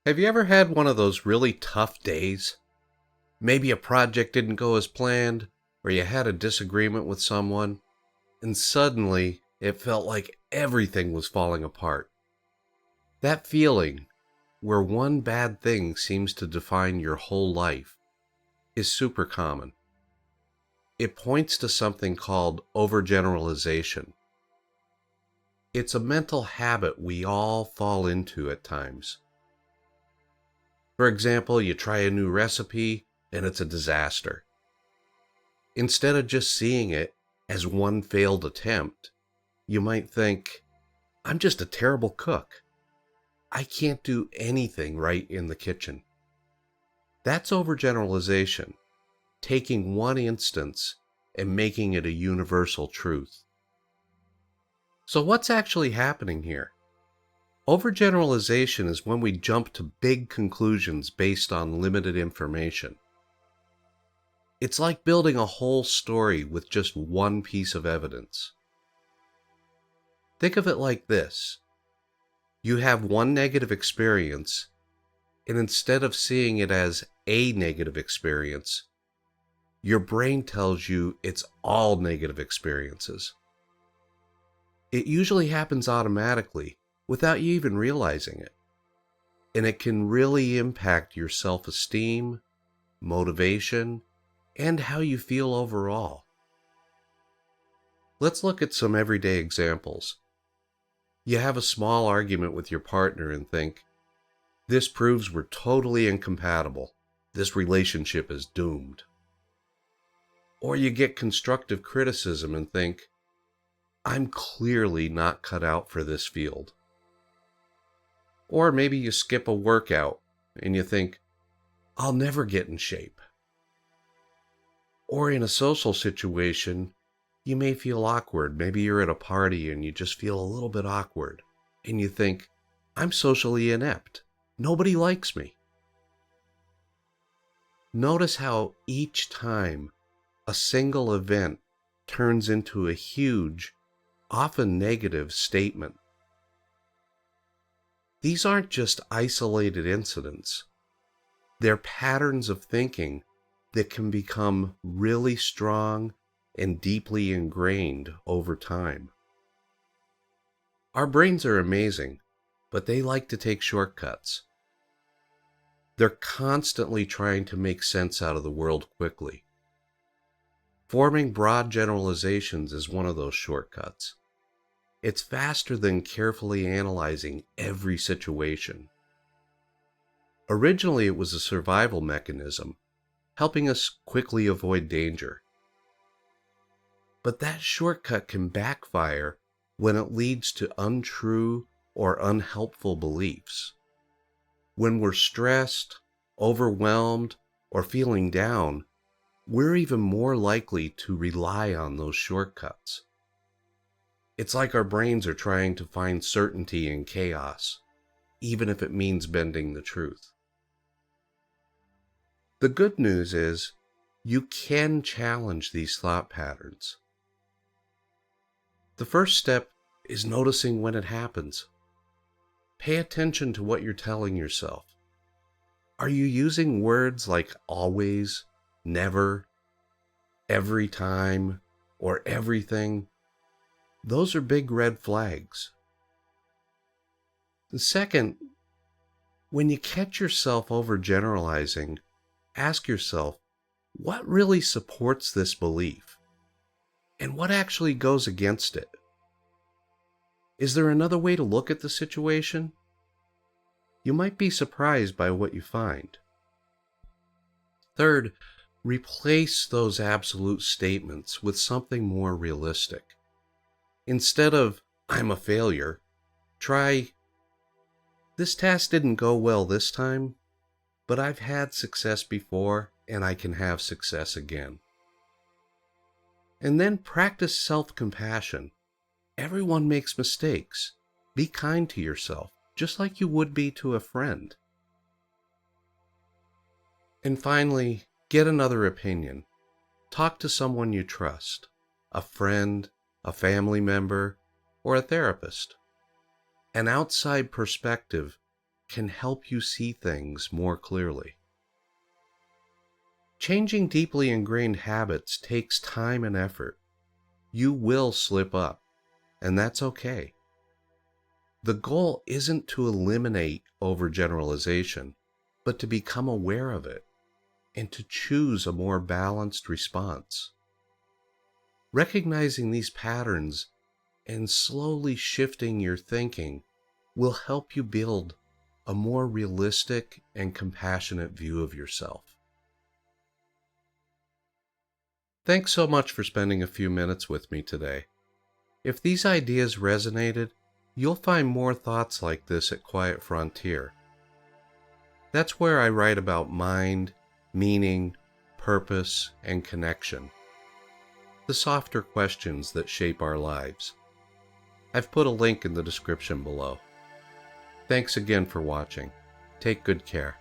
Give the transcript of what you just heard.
Have you ever had one of those really tough days? Maybe a project didn't go as planned, or you had a disagreement with someone, and suddenly it felt like everything was falling apart. That feeling, where one bad thing seems to define your whole life, is super common. It points to something called overgeneralization. It's a mental habit we all fall into at times. For example, you try a new recipe and it's a disaster. Instead of just seeing it as one failed attempt, you might think, I'm just a terrible cook. I can't do anything right in the kitchen. That's overgeneralization, taking one instance and making it a universal truth. So what's actually happening here? Overgeneralization is when we jump to big conclusions based on limited information. It's like building a whole story with just one piece of evidence. Think of it like this. You have one negative experience, and instead of seeing it as a negative experience, your brain tells you it's all negative experiences. It usually happens automatically, without you even realizing it. And it can really impact your self-esteem, motivation, and how you feel overall. Let's look at some everyday examples. You have a small argument with your partner and think, this proves we're totally incompatible. This relationship is doomed. Or you get constructive criticism and think, I'm clearly not cut out for this field. Or maybe you skip a workout and you think, I'll never get in shape. Or in a social situation, you may feel awkward. Maybe you're at a party and you just feel a little bit awkward. And you think, I'm socially inept. Nobody likes me. Notice how each time a single event turns into a huge, often negative statement. These aren't just isolated incidents. They're patterns of thinking that can become really strong and deeply ingrained over time. Our brains are amazing, but they like to take shortcuts. They're constantly trying to make sense out of the world quickly. Forming broad generalizations is one of those shortcuts. It's faster than carefully analyzing every situation. Originally, it was a survival mechanism, helping us quickly avoid danger. But that shortcut can backfire when it leads to untrue or unhelpful beliefs. When we're stressed, overwhelmed, or feeling down, we're even more likely to rely on those shortcuts. It's like our brains are trying to find certainty in chaos, even if it means bending the truth. The good news is, you can challenge these thought patterns. The first step is noticing when it happens. Pay attention to what you're telling yourself. Are you using words like always, never, every time, or everything? Those are big red flags. And second, when you catch yourself overgeneralizing, ask yourself, what really supports this belief? And what actually goes against it? Is there another way to look at the situation? You might be surprised by what you find. Third, replace those absolute statements with something more realistic. Instead of, I'm a failure, try, this task didn't go well this time, but I've had success before and I can have success again. And then practice self-compassion. Everyone makes mistakes. Be kind to yourself, just like you would be to a friend. And finally, get another opinion. Talk to someone you trust, a friend, a family member, or a therapist. An outside perspective can help you see things more clearly. Changing deeply ingrained habits takes time and effort. You will slip up, and that's okay. The goal isn't to eliminate overgeneralization, but to become aware of it and to choose a more balanced response. Recognizing these patterns and slowly shifting your thinking will help you build a more realistic and compassionate view of yourself. Thanks so much for spending a few minutes with me today. If these ideas resonated, you'll find more thoughts like this at Quiet Frontier. That's where I write about mind, meaning, purpose, and connection. The softer questions that shape our lives. I've put a link in the description below. Thanks again for watching. Take good care.